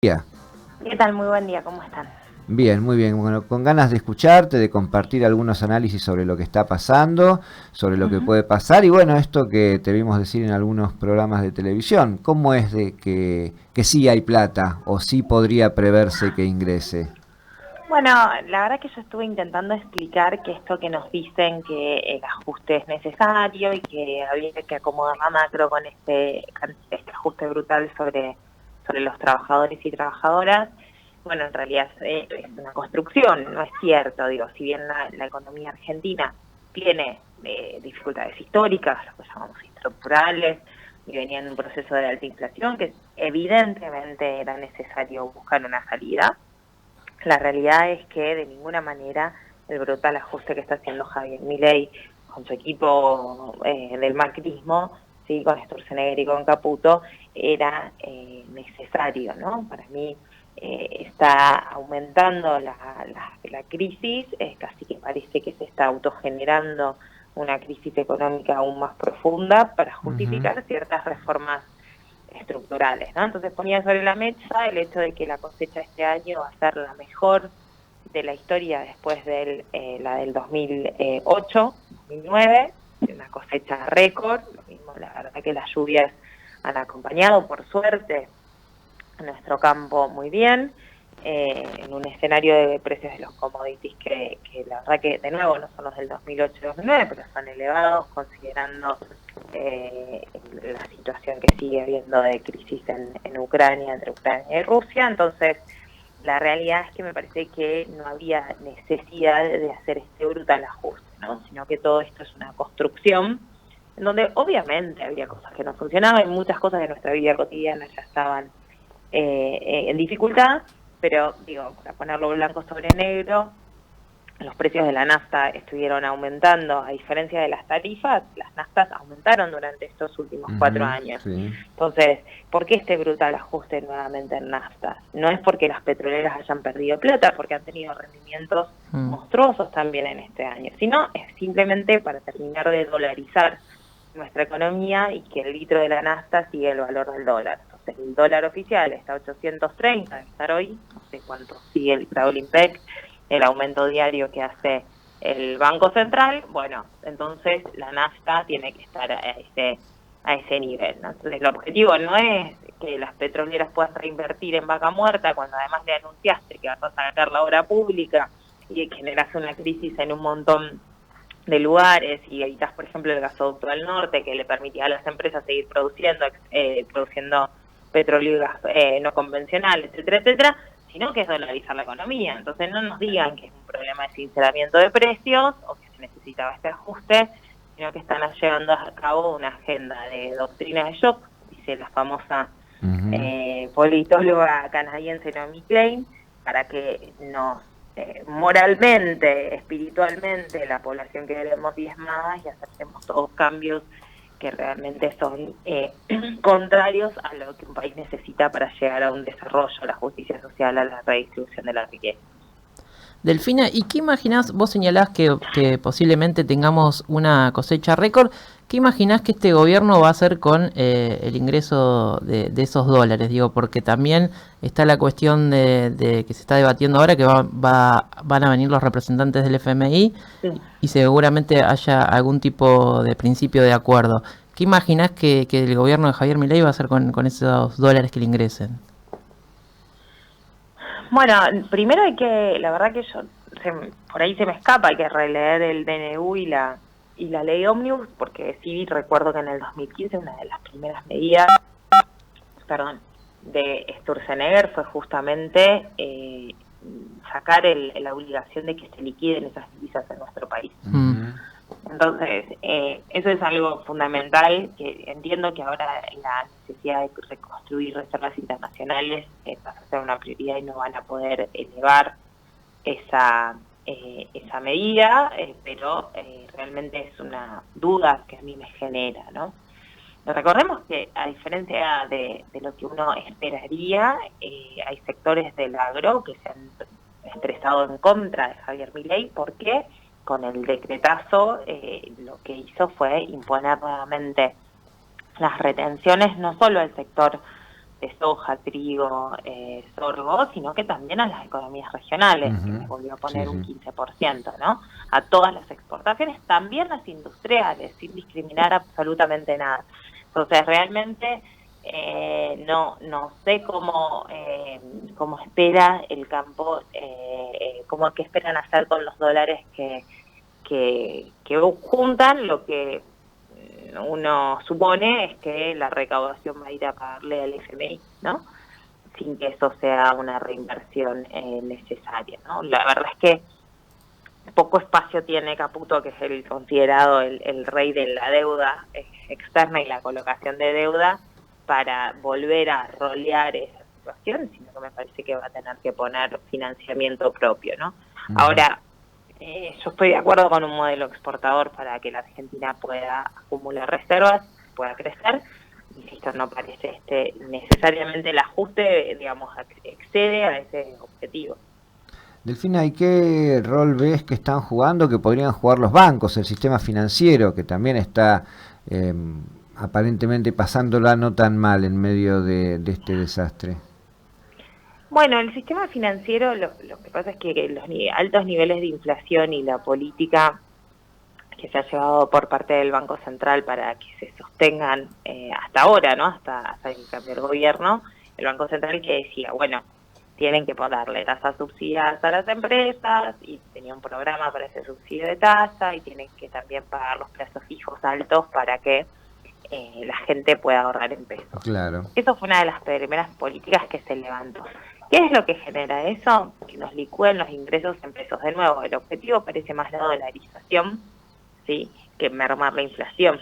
Ya. ¿Qué tal? Muy buen día, ¿cómo están? Bien, muy bien. Bueno, con ganas de escucharte, de compartir algunos análisis sobre lo que está pasando, sobre lo que Ujú. puede pasar y bueno, esto que te vimos decir en algunos programas de televisión, ¿cómo es de que sí hay plata o sí podría preverse que ingrese? Bueno, la verdad que yo estuve intentando explicar que esto que nos dicen que el ajuste es necesario y que había que acomodar la macro con este ajuste brutal sobre los trabajadores y trabajadoras. Bueno, en realidad es una construcción, no es cierto. Digo, si bien la economía argentina tiene dificultades históricas, lo que llamamos estructurales, y venía en un proceso de alta inflación, que evidentemente era necesario buscar una salida. La realidad es que de ninguna manera el brutal ajuste que está haciendo Javier Milei con su equipo del macrismo, sí, con Sturzenegger y con Caputo, era necesario, ¿no? Para mí está aumentando la crisis, casi que parece que se está autogenerando una crisis económica aún más profunda para Ujú. justificar ciertas reformas estructurales, ¿no? Entonces ponía sobre la mesa el hecho de que la cosecha este año va a ser la mejor de la historia después de la del 2008, 2009, una cosecha récord. Lo mismo, la verdad que las lluvias han acompañado, por suerte, a nuestro campo muy bien, en un escenario de precios de los commodities que la verdad que de nuevo no son los del 2008-2009, pero son elevados considerando la situación que sigue habiendo de crisis en Ucrania, entre Ucrania y Rusia. Entonces, la realidad es que me parece que no había necesidad de hacer este brutal ajuste, ¿no? Sino que todo esto es una construcción en donde obviamente había cosas que no funcionaban y muchas cosas de nuestra vida cotidiana ya estaban en dificultad, pero digo, para ponerlo blanco sobre negro, los precios de la nafta estuvieron aumentando. A diferencia de las tarifas, las naftas aumentaron durante estos últimos 4 años. Sí. Entonces, ¿por qué este brutal ajuste nuevamente en naftas? No es porque las petroleras hayan perdido plata, porque han tenido rendimientos monstruosos también en este año, sino es simplemente para terminar de dolarizar nuestra economía y que el litro de la nafta sigue el valor del dólar. Entonces, el dólar oficial está a 830, debe estar hoy, no sé cuánto sigue el Crowley-Peck, el aumento diario que hace el Banco Central. Bueno, entonces la nafta tiene que estar a ese nivel, ¿no? Entonces el objetivo no es que las petroleras puedan reinvertir en vaca muerta cuando además le anunciaste que vas a sacar la obra pública y que generas una crisis en un montón de lugares y evitas, por ejemplo, el gasoducto del norte que le permitía a las empresas seguir produciendo petróleo y gas no convencional, etcétera, etcétera, sino que es dolarizar la economía. Entonces no nos digan que es un problema de sinceramiento de precios o que se necesitaba este ajuste, sino que están llevando a cabo una agenda de doctrina de shock, dice la famosa Ujú. politóloga canadiense Naomi Klein, para que nos moralmente, espiritualmente, la población quedemos diezmada y hacemos todos cambios que realmente son contrarios a lo que un país necesita para llegar a un desarrollo, a la justicia social, a la redistribución de la riqueza. Delfina, ¿y qué imaginás? Vos señalás que posiblemente tengamos una cosecha récord. ¿Qué imaginás que este gobierno va a hacer con el ingreso de esos dólares? Digo, porque también está la cuestión de que se está debatiendo ahora que van a venir los representantes del FMI Sí. y seguramente haya algún tipo de principio de acuerdo. ¿Qué imaginás que el gobierno de Javier Milei va a hacer con esos dólares que le ingresen? Bueno, primero la verdad que por ahí se me escapa, hay que releer el DNU y la ley Omnibus, porque sí recuerdo que en el 2015 una de las primeras medidas, perdón, de Sturzenegger fue justamente sacar la obligación de que se liquiden esas divisas en nuestro país. Ujú. Entonces, eso es algo fundamental, que entiendo que ahora la necesidad de reconstruir reservas internacionales pasa a ser una prioridad y no van a poder elevar esa medida, pero realmente es una duda que a mí me genera, ¿no? Recordemos que a diferencia de lo que uno esperaría, hay sectores del agro que se han expresado en contra de Javier Milei porque con el decretazo lo que hizo fue imponer nuevamente las retenciones no solo al sector de soja, trigo, sorgo, sino que también a las economías regionales, que les volvió a poner un 15%, ¿no? A todas las exportaciones, también las industriales, sin discriminar absolutamente nada. Entonces, realmente no sé cómo espera el campo, cómo que esperan hacer con los dólares que juntan. Lo que uno supone es que la recaudación va a ir a pagarle al FMI, ¿no? Sin que eso sea una reinversión necesaria, ¿no? La verdad es que poco espacio tiene Caputo, que es el considerado el rey de la deuda externa y la colocación de deuda, para volver a rolear esa situación, sino que me parece que va a tener que poner financiamiento propio, ¿no? Ahora, yo estoy de acuerdo con un modelo exportador para que la Argentina pueda acumular reservas, pueda crecer. Insisto, no parece necesariamente el ajuste, digamos, excede a ese objetivo. Delfina, ¿y qué rol ves que están jugando, que podrían jugar los bancos, el sistema financiero, que también está aparentemente pasándola no tan mal en medio de este desastre? Bueno, el sistema financiero, lo que pasa es que los altos niveles de inflación y la política que se ha llevado por parte del Banco Central para que se sostengan hasta ahora, ¿no? Hasta el cambio del gobierno, el Banco Central que decía, bueno, tienen que ponerle tasas subsidiadas a las empresas, y tenía un programa para ese subsidio de tasa, y tienen que también pagar los plazos fijos altos para que la gente pueda ahorrar en pesos. Claro. Eso fue una de las primeras políticas que se levantó. ¿Qué es lo que genera eso? Que nos licúen los ingresos en pesos de nuevo. El objetivo parece más la dolarización, ¿sí?, que mermar la inflación.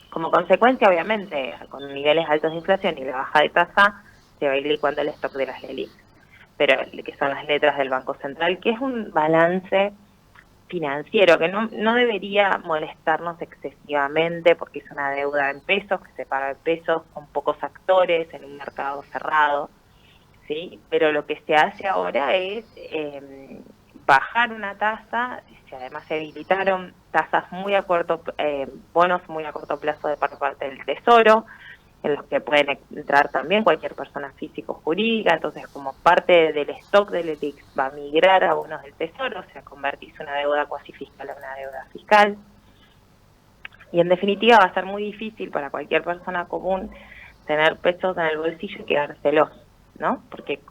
Como consecuencia, obviamente, con niveles altos de inflación y la baja de tasa, se va a ir licuando el stock de las LELIQ, pero que son las letras del Banco Central, que es un balance financiero que no debería molestarnos excesivamente, porque es una deuda en pesos, que se paga en pesos con pocos actores en un mercado cerrado, ¿sí? Pero lo que se hace ahora es bajar una tasa. Además se habilitaron tasas muy a corto, bonos muy a corto plazo de parte del Tesoro, en los que pueden entrar también cualquier persona física o jurídica. Entonces, como parte del stock del LELIQ va a migrar a bonos del Tesoro, o sea, convertirse una deuda cuasi fiscal a una deuda fiscal. Y en definitiva va a ser muy difícil para cualquier persona común tener pesos en el bolsillo y quedárselos, ¿no? Porque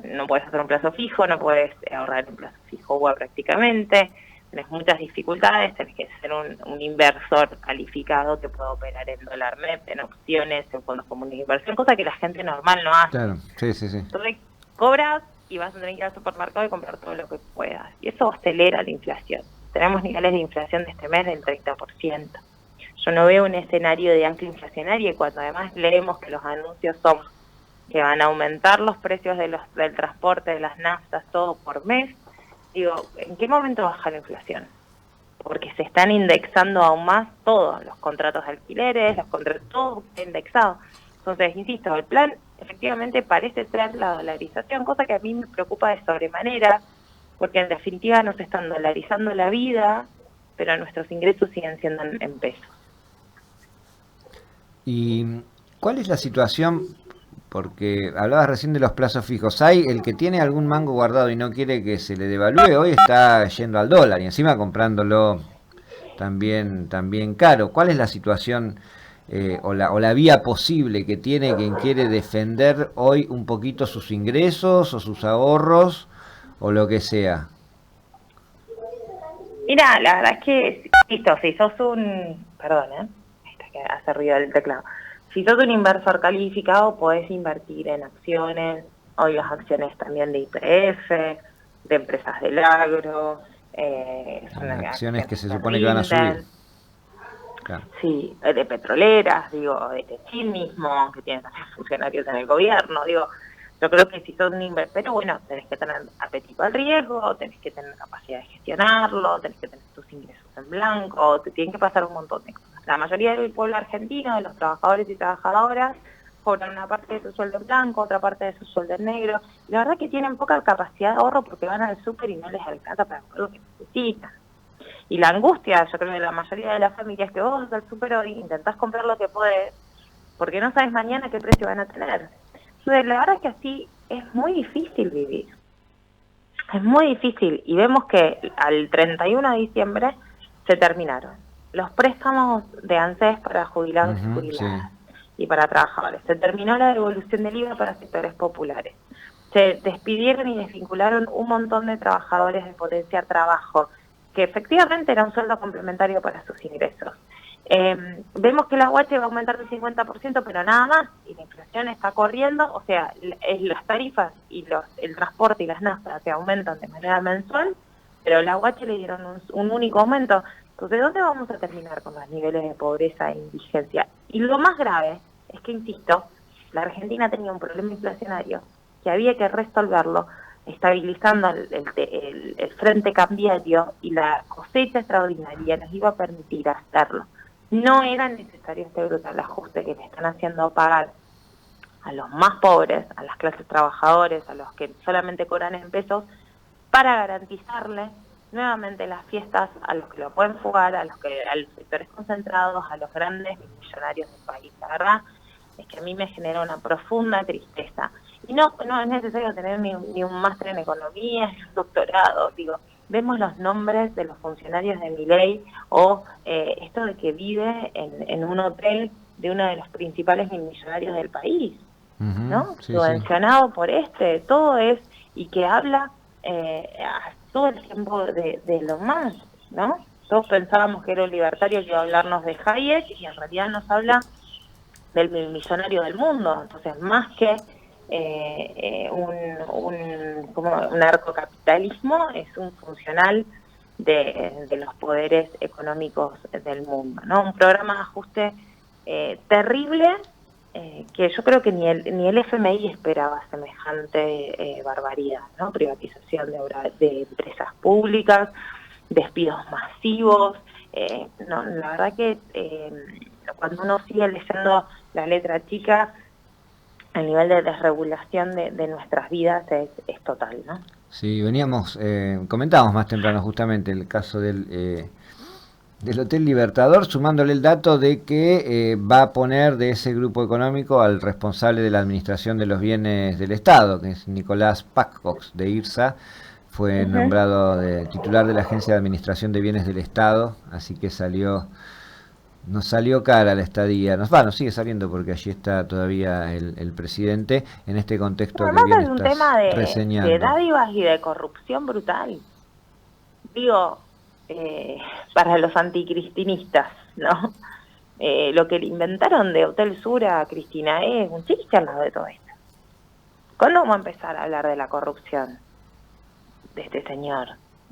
no puedes hacer un plazo fijo, no puedes ahorrar un plazo fijo prácticamente, tenés muchas dificultades, tenés que ser un inversor calificado que pueda operar en dólar MEP, en opciones, en fondos comunes de inversión, cosa que la gente normal no hace. Claro, sí. Entonces cobras y vas a tener que ir al supermercado y comprar todo lo que puedas, y eso acelera la inflación. Tenemos niveles de inflación de este mes del 30%. Yo no veo un escenario de ancla inflacionaria, y cuando además leemos que los anuncios son que van a aumentar los precios del transporte, de las naftas, todo por mes, digo, ¿en qué momento baja la inflación? Porque se están indexando aún más todos, los contratos de alquileres, todo está indexado. Entonces, insisto, el plan efectivamente parece ser la dolarización, cosa que a mí me preocupa de sobremanera, porque en definitiva nos están dolarizando la vida, pero nuestros ingresos siguen siendo en pesos. ¿Y cuál es la situación? Porque hablabas recién de los plazos fijos. Hay el que tiene algún mango guardado y no quiere que se le devalúe, hoy está yendo al dólar y encima comprándolo también caro. ¿Cuál es la situación o la vía posible que tiene quien quiere defender hoy un poquito sus ingresos o sus ahorros o lo que sea? Mira, la verdad es que, listo, si sos perdón, que hace ruido el teclado. Si sos un inversor calificado, podés invertir en acciones, hoy las acciones también de YPF, de empresas del agro, son acciones que se supone que van a subir. Claro. Sí, de petroleras, digo, de Techin mismo, que tienen también funcionarios en el gobierno, digo, yo creo que si sos un inversor, pero bueno, tenés que tener apetito al riesgo, tenés que tener capacidad de gestionarlo, tenés que tener tus ingresos en blanco, te tienen que pasar un montón de cosas. La mayoría del pueblo argentino, de los trabajadores y trabajadoras, cobran una parte de su sueldo en blanco, otra parte de su sueldo en negro. La verdad que tienen poca capacidad de ahorro porque van al súper y no les alcanza para lo que necesitan. Y la angustia, yo creo que la mayoría de las familias, que vos vas al súper hoy, intentás comprar lo que podés, porque no sabes mañana qué precio van a tener. Entonces, la verdad es que así es muy difícil vivir. Es muy difícil, y vemos que al 31 de diciembre se terminaron los préstamos de ANSES para jubilados y jubiladas y para trabajadores. Se terminó la devolución del IVA para sectores populares. Se despidieron y desvincularon un montón de trabajadores de Potenciar Trabajo, que efectivamente era un sueldo complementario para sus ingresos. Vemos que la UH va a aumentar del 50%, pero nada más, y la inflación está corriendo, o sea, las tarifas y el transporte y las naftas se aumentan de manera mensual, pero la UH le dieron un único aumento. Entonces, ¿dónde vamos a terminar con los niveles de pobreza e indigencia? Y lo más grave es que, insisto, la Argentina tenía un problema inflacionario que había que resolverlo estabilizando el frente cambiario, y la cosecha extraordinaria nos iba a permitir hacerlo. No era necesario este brutal ajuste que le están haciendo pagar a los más pobres, a las clases trabajadoras, a los que solamente cobran en pesos, para garantizarle nuevamente las fiestas a los que lo pueden jugar, a los sectores concentrados, a los grandes millonarios del país. La verdad es que a mí me genera una profunda tristeza. Y no es necesario tener ni un máster en economía, ni un doctorado, digo. Vemos los nombres de los funcionarios de Milei, o esto de que vive en un hotel de uno de los principales millonarios del país, ¿no? Sí, subvencionado por todo es, y que habla todo el tiempo de lo más, ¿no? Todos pensábamos que era un libertario que iba a hablarnos de Hayek, y en realidad nos habla del millonario del mundo. Entonces, más que un narcocapitalismo, es un funcional de los poderes económicos del mundo, ¿no? Un programa de ajuste terrible, que yo creo que ni el FMI esperaba semejante barbaridad, ¿no? Privatización de empresas públicas, despidos masivos. La verdad que cuando uno sigue leyendo la letra chica, el nivel de desregulación de nuestras vidas es total, ¿no? Sí, comentábamos más temprano justamente el caso del Hotel Libertador, sumándole el dato de que va a poner de ese grupo económico al responsable de la administración de los bienes del Estado, que es Nicolás Packcox de IRSA. Fue nombrado titular de la Agencia de Administración de Bienes del Estado, así que nos salió cara la estadía. Nos sigue saliendo porque allí está todavía el presidente en este contexto que bien es un estás tema reseñando. de dádivas y de corrupción brutal. Digo, para los anticristinistas, ¿no? Lo que le inventaron de Hotel Sur a Cristina es un chiste al lado de todo esto. ¿Cuándo vamos a empezar a hablar de la corrupción de este señor?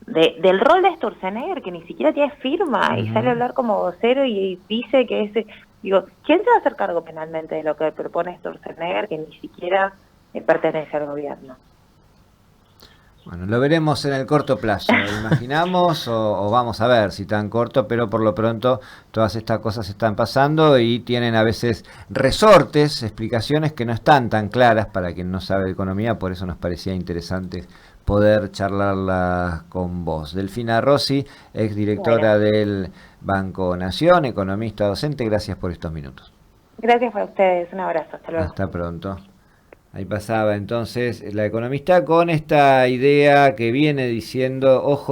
Del rol de Sturzenegger, que ni siquiera tiene firma, y sale a hablar como vocero y dice que digo, ¿quién se va a hacer cargo penalmente de lo que propone Sturzenegger, que ni siquiera pertenece al gobierno? Bueno, lo veremos en el corto plazo, imaginamos, o vamos a ver si tan corto, pero por lo pronto todas estas cosas están pasando y tienen a veces resortes, explicaciones que no están tan claras para quien no sabe de economía, por eso nos parecía interesante poder charlarla con vos. Delfina Rossi, exdirectora del Banco Nación, economista docente, gracias por estos minutos. Gracias a ustedes, un abrazo, hasta luego. Hasta pronto. Ahí pasaba entonces la economista con esta idea que viene diciendo, ojo,